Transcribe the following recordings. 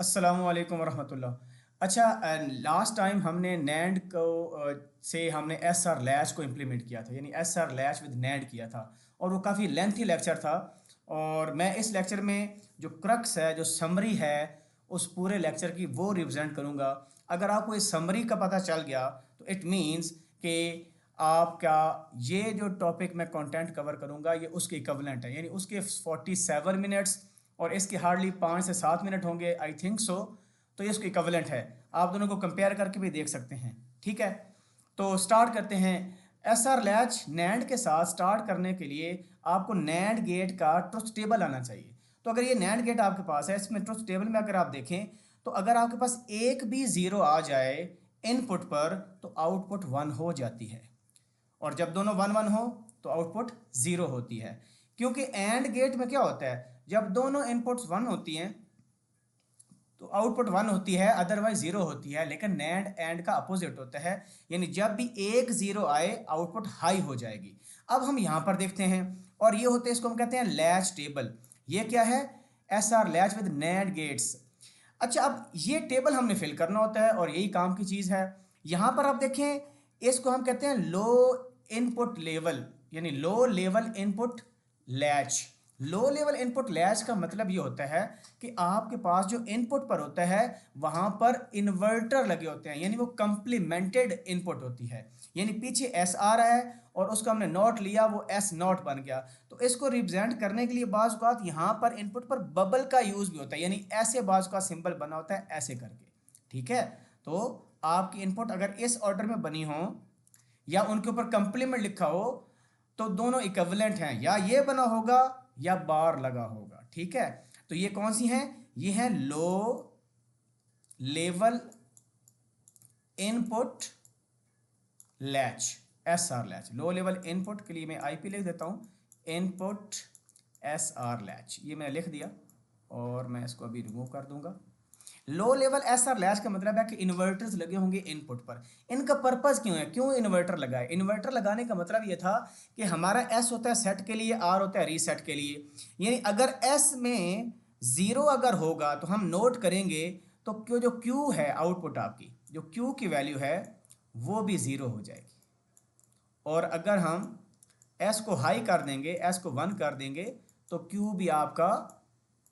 अस्सलामु अलैकुम वरहमतुल्लाह। अच्छा, लास्ट टाइम हमने नैंड को से हमने एस आर लैच को इम्प्लीमेंट किया था, यानी S R latch with NAND किया था, और वो काफ़ी लेंथी लेक्चर था। और मैं इस लेक्चर में जो क्रक्स है, जो समरी है उस पूरे लेक्चर की, वो रिप्रेजेंट करूँगा। अगर आपको इस समरी का पता चल गया तो इट मीन्स कि आपका ये जो टॉपिक मैं कंटेंट कवर करूँगा ये उसके इक्विवेलेंट है, यानी उसके 47 मिनट्स और इसके हार्डली 5 से 7 मिनट होंगे, आई थिंक सो। तो ये इसको इक्विवेलेंट है, आप दोनों को कंपेयर करके भी देख सकते हैं। ठीक है, तो स्टार्ट करते हैं। एस आर लैच नैंड के साथ स्टार्ट करने के लिए आपको नैंड गेट का ट्रुथ टेबल आना चाहिए। तो अगर ये नैंड गेट आपके पास है, इसमें ट्रुथ टेबल में अगर आप देखें तो अगर आपके पास एक भी ज़ीरो आ जाए इनपुट पर तो आउटपुट 1 हो जाती है, और जब दोनों 1 1 हो तो आउटपुट 0 होती है। क्योंकि एंड गेट में क्या होता है, जब दोनों इनपुट्स 1 होती हैं तो आउटपुट 1 होती है, अदरवाइज 0 होती है। लेकिन नैंड एंड का अपोजिट होता है, यानी जब भी एक 0 आए आउटपुट हाई हो जाएगी। अब हम यहां पर देखते हैं, और ये होते हैं, इसको हम कहते हैं लैच टेबल। ये क्या है? S R latch with NAND gates. अच्छा, अब ये टेबल हमने फिल करना होता है और यही काम की चीज़ है। यहां पर आप देखें, इसको हम कहते हैं लो इनपुट लेवल, यानी low level input latch. Low level input latch का मतलब ये होता है कि आपके पास जो इनपुट पर होता है वहां पर इन्वर्टर लगे होते हैं, यानी वो कंप्लीमेंटेड इनपुट होती है। यानी पीछे एस आ रहा है और उसका हमने नॉट लिया, वो एस नॉट बन गया। तो इसको रिप्रेजेंट करने के लिए बाज़ औक़ात यहाँ पर इनपुट पर बबल का यूज़ भी होता है, यानी ऐसे बाज़ का सिंबल बना होता है ऐसे करके। ठीक है, तो आपकी इनपुट अगर इस ऑर्डर में बनी हो या उनके ऊपर कंप्लीमेंट लिखा हो तो दोनों इक्विवेलेंट हैं, या ये बना होगा या बार लगा होगा। ठीक है, तो ये कौन सी हैं? ये हैं low level input latch, S R latch. Low level input के लिए मैं आईपी लिख देता हूं, इनपुट एस आर लैच, ये मैंने लिख दिया और मैं इसको अभी रिमूव कर दूंगा। Low level S R latch का मतलब है कि इन्वर्टर्स लगे होंगे इनपुट पर। इनका पर्पस क्यों है, क्यों इन्वर्टर लगाए? इन्वर्टर लगाने का मतलब ये था कि हमारा एस होता है सेट के लिए, आर होता है रीसेट के लिए। यानी अगर एस में 0 अगर होगा तो हम नोट करेंगे तो क्यों, जो क्यू है आउटपुट आपकी, जो क्यू की वैल्यू है वो भी 0 हो जाएगी। और अगर हम एस को हाई कर देंगे, एस को 1 कर देंगे, तो क्यू भी आपका,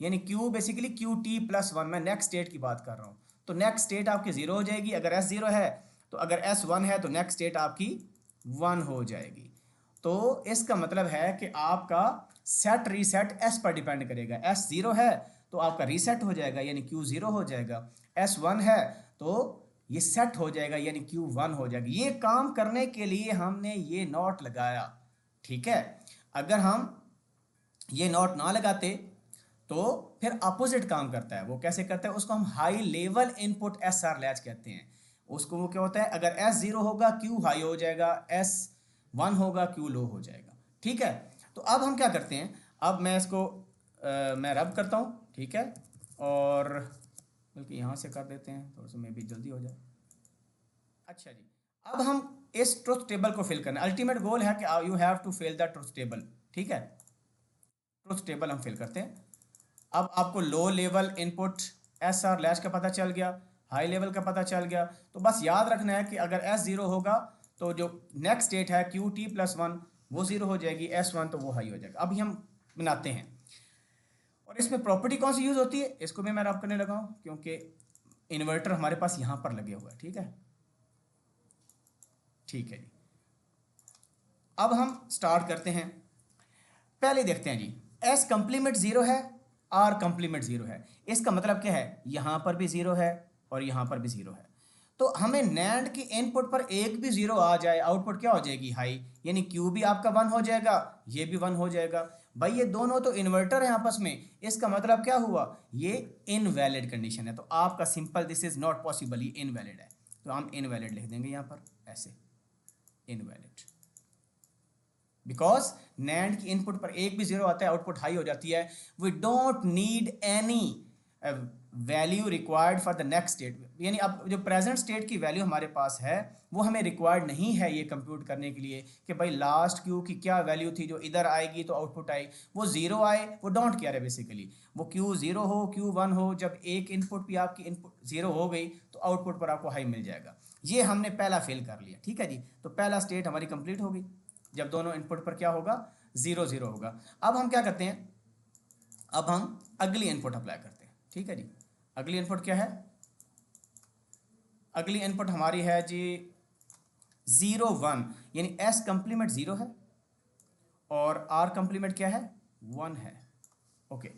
यानी Q basically Q T plus 1, मैं नेक्स्ट स्टेट की बात कर रहा हूँ, तो नेक्स्ट स्टेट आपकी 0 हो जाएगी अगर एस 0 है। तो अगर एस 1 है तो नेक्स्ट स्टेट आपकी 1 हो जाएगी। तो इसका मतलब है कि आपका सेट रीसेट एस पर डिपेंड करेगा। एस 0 है तो आपका रीसेट हो जाएगा, यानी क्यू 0 हो जाएगा। एस 1 है तो ये सेट हो जाएगा, यानी क्यू 1 हो जाएगा। ये काम करने के लिए हमने ये नॉट लगाया। ठीक है, अगर हम ये नॉट ना लगाते तो फिर अपोजिट काम करता है। वो कैसे करता है? उसको हम high level input S R latch कहते हैं। उसको वो क्या होता है, अगर एस 0 होगा क्यू हाई हो जाएगा, एस 1 होगा क्यू लो हो जाएगा। ठीक है, तो अब हम क्या करते हैं, अब मैं इसको मैं रब करता हूँ। ठीक है, और बल्कि यहाँ से कर देते हैं, थोड़ा सा मे भी जल्दी हो जाए। अच्छा जी, अब हम इस ट्रुथ टेबल को फिल करना, अल्टीमेट गोल है कि you have to fill the truth table. ठीक है, ट्रुथ टेबल हम फिल करते हैं। अब आपको low level input S R latch का पता चल गया, हाई लेवल का पता चल गया। तो बस याद रखना है कि अगर एस 0 होगा तो जो नेक्स्ट स्टेट है क्यू टी प्लस 1 वो 0 हो जाएगी, एस 1 तो वो हाई हो जाएगा। अभी हम बनाते हैं, और इसमें प्रॉपर्टी कौन सी यूज़ होती है इसको भी मैं रब करने लगा हूँ, क्योंकि इन्वर्टर हमारे पास यहाँ पर लगे हुआ है। ठीक है, ठीक है जी, अब हम स्टार्ट करते हैं। पहले देखते हैं जी, एस कंप्लीमेंट 0 है, आर कंप्लीमेंट 0 है। इसका मतलब क्या है, यहां पर भी 0 है और यहां पर भी 0 है। तो हमें नैंड की इनपुट पर एक भी 0 आ जाए, आउटपुट क्या हो जाएगी, हाई, यानी क्यू भी आपका 1 हो जाएगा, ये भी 1 हो जाएगा। भाई ये दोनों तो इन्वर्टर है आपस में, इसका मतलब क्या हुआ, ये इनवैलिड कंडीशन है। तो आपका simple this is not possible, ये इनवैलिड है, तो हम इनवैलिड लिख देंगे यहां पर ऐसे, इनवैलिड। बिकॉज नैंड की इनपुट पर एक भी 0 आता है, आउटपुट हाई हो जाती है। We don't need any value required for the next state, यानी अब जो प्रेजेंट स्टेट की वैल्यू हमारे पास है वो हमें रिक्वायर्ड नहीं है ये कंप्यूट करने के लिए कि भाई लास्ट क्यू की क्या वैल्यू थी जो इधर आएगी तो आउटपुट आई, वो ज़ीरो आए वो डोंट केयर है बेसिकली। वो क्यू ज़ीरो हो क्यू वन हो, जब एक इनपुट भी आपकी इनपुट ज़ीरो हो गई तो आउटपुट पर आपको हाई मिल जाएगा। ये हमने पहला फेल कर लिया, ठीक है जी। तो पहला स्टेट हमारी कंप्लीट हो गई जब दोनों इनपुट पर क्या होगा, ज़ीरो ज़ीरो होगा। अब हम क्या करते हैं, अब हम अगली इनपुट अप्लाई करते हैं, ठीक है जी। अगली इनपुट क्या है, अगली इनपुट हमारी है जी 0 1, यानी एस कंप्लीमेंट 0 है और आर कंप्लीमेंट क्या है 1 है। ओके,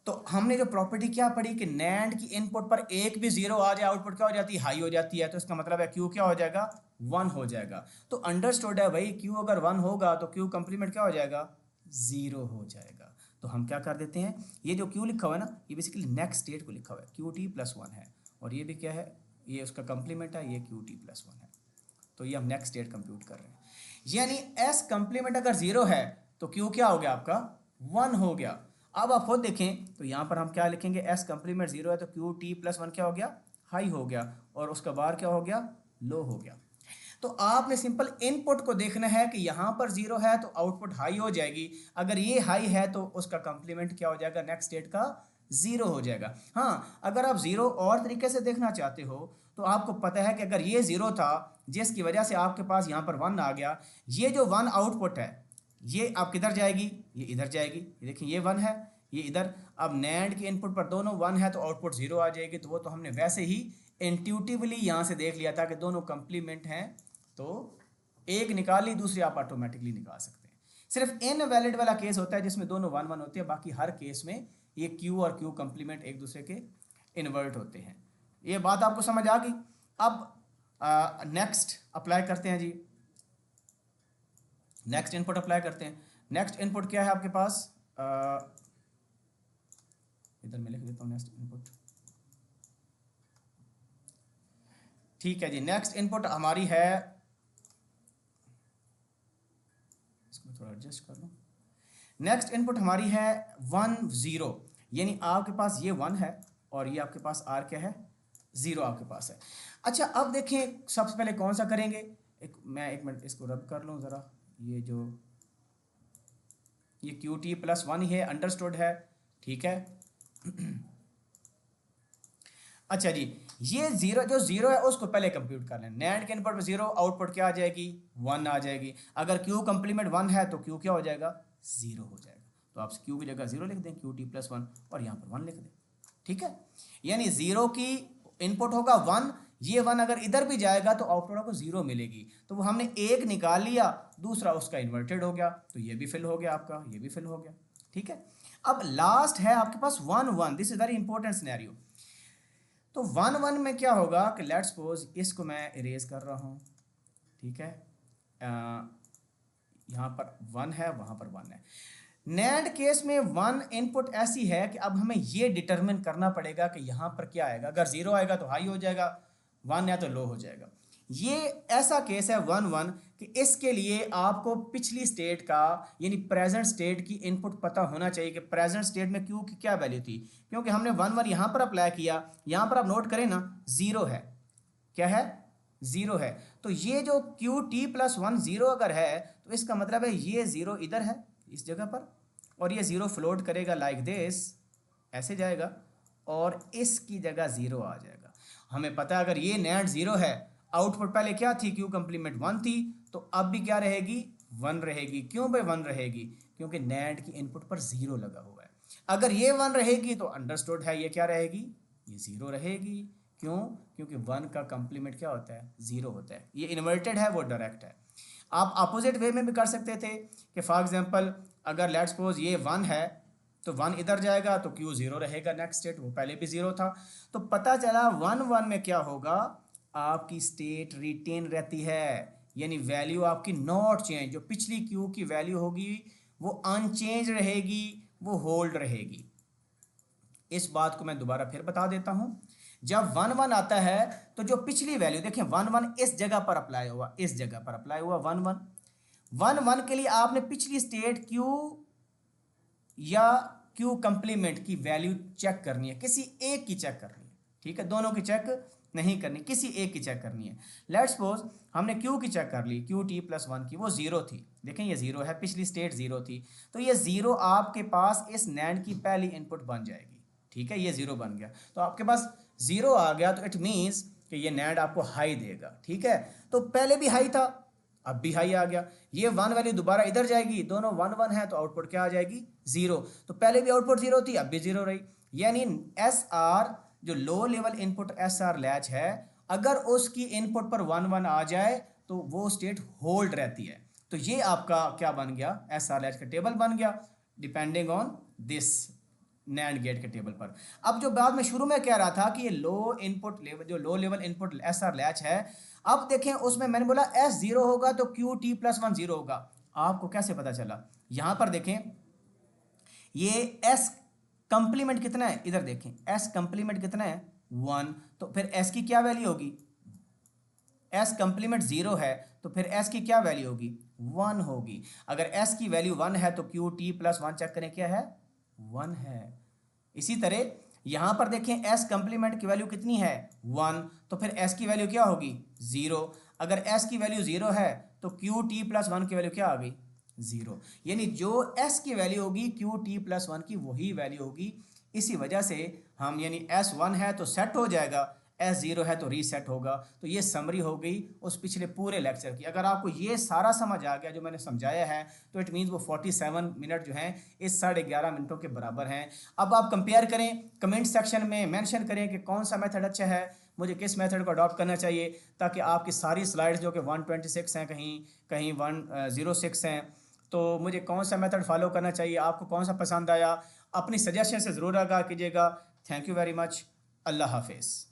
तो हमने जो प्रॉपर्टी क्या पढ़ी कि नैंड की इनपुट पर एक भी 0 आ जाए आउटपुट क्या हो जाती है, हाई हो जाती है। तो इसका मतलब है क्यू क्या हो जाएगा, 1 हो जाएगा। तो अंडरस्टूड है भाई, क्यू अगर 1 होगा तो क्यू कंप्लीमेंट क्या हो जाएगा, 0 हो जाएगा। तो हम क्या कर देते हैं, ये जो क्यू लिखा हुआ है ना, ये बेसिकली नेक्स्ट स्टेट को लिखा हुआ है, क्यू टी प्लस 1 है। और ये भी क्या है, ये उसका कंप्लीमेंट है, ये क्यू टी प्लस 1 है। तो ये हम नेक्स्ट स्टेट कंप्यूट कर रहे हैं। यानी एस कंप्लीमेंट अगर 0 है तो क्यू क्या हो गया आपका, 1 हो गया। अब आप खुद देखें तो यहाँ पर हम क्या लिखेंगे, एस कंप्लीमेंट 0 है तो क्यू टी प्लस 1 क्या हो गया, हाई हो गया, और उसका बार क्या हो गया, लो हो गया। तो आपने सिंपल इनपुट को देखना है कि यहाँ पर 0 है तो आउटपुट हाई हो जाएगी, अगर ये हाई है तो उसका कंप्लीमेंट क्या हो जाएगा, नेक्स्ट स्टेट का 0 हो जाएगा। हाँ, अगर आप 0 और तरीके से देखना चाहते हो तो आपको पता है कि अगर ये 0 था जिसकी वजह से आपके पास यहाँ पर 1 आ गया, ये जो 1 आउटपुट है ये आप किधर जाएगी, ये इधर जाएगी। ये देखिए ये 1 है, ये इधर। अब नैंड के इनपुट पर दोनों 1 है तो आउटपुट 0 आ जाएगी। तो वो तो हमने वैसे ही इंट्यूटिवली यहाँ से देख लिया था कि दोनों कंप्लीमेंट हैं, तो एक निकाल ली, दूसरी आप ऑटोमेटिकली निकाल सकते हैं। सिर्फ इनवैलिड वाला केस होता है जिसमें दोनों 1 1 होते हैं, बाकी हर केस में ये क्यू और क्यू कंप्लीमेंट एक दूसरे के इन्वर्ट होते हैं। ये बात आपको समझ आ गई। अब नेक्स्ट अप्लाई करते हैं जी, नेक्स्ट इनपुट अप्लाई करते हैं। नेक्स्ट इनपुट क्या है आपके पास, इधर मैं लिख देता हूँ नेक्स्ट इनपुट, ठीक है जी। नेक्स्ट इनपुट हमारी है, इसको थोड़ा एडजस्ट कर लो। नेक्स्ट इनपुट हमारी है 1 0, यानी आपके पास ये 1 है और ये आपके पास आर क्या है, 0 आपके पास है। अच्छा, अब देखें सबसे पहले कौन सा करेंगे, मैं एक मिनट इसको रब कर लूँ ज़रा। ये जो ये क्यू टी प्लस 1 ही है, अंडरस्टूड है, ठीक है। अच्छा जी, ये 0 जो 0 है उसको पहले कंप्यूट कर लें। नैंड के इनपुट पर 0, आउटपुट क्या आ जाएगी, 1 आ जाएगी। अगर क्यू कंप्लीमेंट 1 है तो क्यू क्या हो जाएगा, 0 हो जाएगा। तो आप क्यू की जगह 0 लिख दें, क्यू टी प्लस 1, और यहाँ पर 1 लिख दें, ठीक है। यानी 0 की इनपुट होगा 1, ये 1 अगर इधर भी जाएगा तो आउटपुट आपको 0 मिलेगी। तो वो हमने एक निकाल लिया, दूसरा उसका इन्वर्टेड हो गया, तो ये भी फिल हो गया आपका, ये भी फिल हो गया, ठीक है। अब लास्ट है आपके पास 1 1, this is very important scenario. तो 1 1 में क्या होगा कि लेट्स सपोज इसको मैं इरेज कर रहा हूँ, ठीक है। यहाँ पर 1 है, वहाँ पर 1 है। नैंड केस में 1 इनपुट ऐसी है कि अब हमें ये डिटरमिन करना पड़ेगा कि यहाँ पर क्या आएगा। अगर 0 आएगा तो हाई हो जाएगा, 1 है तो लो हो जाएगा। ये ऐसा केस है 1 1 कि इसके लिए आपको पिछली स्टेट का यानी प्रेजेंट स्टेट की इनपुट पता होना चाहिए कि प्रेजेंट स्टेट में क्यू की क्या वैल्यू थी। क्योंकि हमने 1 1 यहाँ पर अप्लाई किया, यहाँ पर आप नोट करें ना 0 है, क्या है, 0 है। तो ये जो क्यू टी प्लस 1 0 अगर है तो इसका मतलब है ये 0 इधर है इस जगह पर, और ये 0 फ्लोट करेगा लाइक दिस, ऐसे जाएगा और इसकी जगह 0 आ जाएगा। हमें पता है अगर ये नैंड 0 है, आउटपुट पहले क्या थी, क्यू कंप्लीमेंट 1 थी, तो अब भी क्या रहेगी, 1 रहेगी। क्यों भाई 1 रहेगी, क्योंकि नैंड की इनपुट पर 0 लगा हुआ है। अगर ये 1 रहेगी तो अंडरस्टूड है ये क्या रहेगी, ये 0 रहेगी। क्यों, क्योंकि 1 का कंप्लीमेंट क्या होता है, 0 होता है। ये इन्वर्टेड है, वो डायरेक्ट है। आप अपोजिट वे में भी कर सकते थे कि फॉर एग्जांपल अगर लेट्स सपोज ये 1 है तो 1 इधर जाएगा तो क्यू 0 रहेगा, नेक्स्ट स्टेट वो पहले भी 0 था। तो पता चला 1 1 में क्या होगा, आपकी स्टेट रिटेन रहती है, यानी वैल्यू आपकी नॉट चेंज। जो पिछली क्यू की वैल्यू होगी वो अनचेंज रहेगी, वो होल्ड रहेगी। इस बात को मैं दोबारा फिर बता देता हूं। जब 1 1 आता है तो जो पिछली वैल्यू देखें 1 1 इस जगह पर अप्लाई हुआ, इस जगह पर अप्लाई हुआ 1 1 1 1 के लिए आपने पिछली स्टेट क्यू या क्यू कंप्लीमेंट की वैल्यू चेक करनी है, किसी एक की चेक करनी है, ठीक है, दोनों की चेक नहीं करनी, किसी एक की चेक करनी है। लेट्स सपोज हमने क्यू की चेक कर ली, क्यू टी प्लस वन की, वो जीरो थी, देखें ये जीरो है, पिछली स्टेट जीरो थी, तो ये जीरो आपके पास इस नैंड की पहली इनपुट बन जाएगी, ठीक है, ये जीरो बन गया, तो आपके पास जीरो आ गया, तो इट मीन्स कि ये नैंड आपको हाई देगा, ठीक है, तो पहले भी हाई था, अब भी हाई आ गया, ये वन वैल्यू दोबारा इधर जाएगी, दोनों वन वन है, तो आउटपुट क्या आ जाएगी, जीरो, तो पहले भी आउटपुट जीरो थी, अब भी जीरो रही, यानी एस आर जो low level input S R latch है, अगर उसकी इनपुट पर वन वन आ जाए तो वो स्टेट होल्ड रहती है। तो ये आपका क्या बन गया, एस आर लैच का टेबल बन गया depending on this NAND gate के टेबल पर। अब जो बाद में शुरू में कह रहा था कि ये लो इनपुट लेवल, जो low level input S R latch है, अब देखें उसमें मैंने बोला एस जीरो होगा तो Q T plus one zero होगा, आपको कैसे पता चला, यहां पर देखें ये एस कंप्लीमेंट कितना है, इधर देखें एस कंप्लीमेंट कितना है, वन, तो फिर एस की क्या वैल्यू होगी, एस कंप्लीमेंट जीरो है, तो फिर एस की क्या वैल्यू होगी, वन होगी, अगर एस की वैल्यू वन है तो Q T plus one check करें क्या है, वन है। इसी तरह यहां पर देखें एस कंप्लीमेंट की वैल्यू कितनी है, वन, तो फिर एस की वैल्यू क्या होगी, जीरो, अगर एस की वैल्यू जीरो है तो क्यू टी प्लस वन की वैल्यू क्या आ गई, जीरो, यानी जो एस की वैल्यू होगी क्यू टी प्लस वन की वही वैल्यू होगी। इसी वजह से हम यानी एस वन है तो सेट हो जाएगा, एस जीरो है तो रीसेट होगा। तो ये समरी हो गई उस पिछले पूरे लेक्चर की। अगर आपको ये सारा समझ आ गया जो मैंने समझाया है तो इट मीन्स वो 47 मिनट जो हैं इस 11.5 मिनटों के बराबर हैं। अब आप कंपेयर करें, कमेंट सेक्शन में मेंशन करें कि कौन सा मेथड अच्छा है, मुझे किस मेथड को अडॉप्ट करना चाहिए, ताकि आपकी सारी स्लाइड्स जो कि 126 हैं, कहीं कहीं 106 हैं, तो मुझे कौन सा मेथड फॉलो करना चाहिए, आपको कौन सा पसंद आया, अपनी सजेशन से ज़रूर आगाह कीजिएगा। Thank you very much. अल्लाह हाफिज़।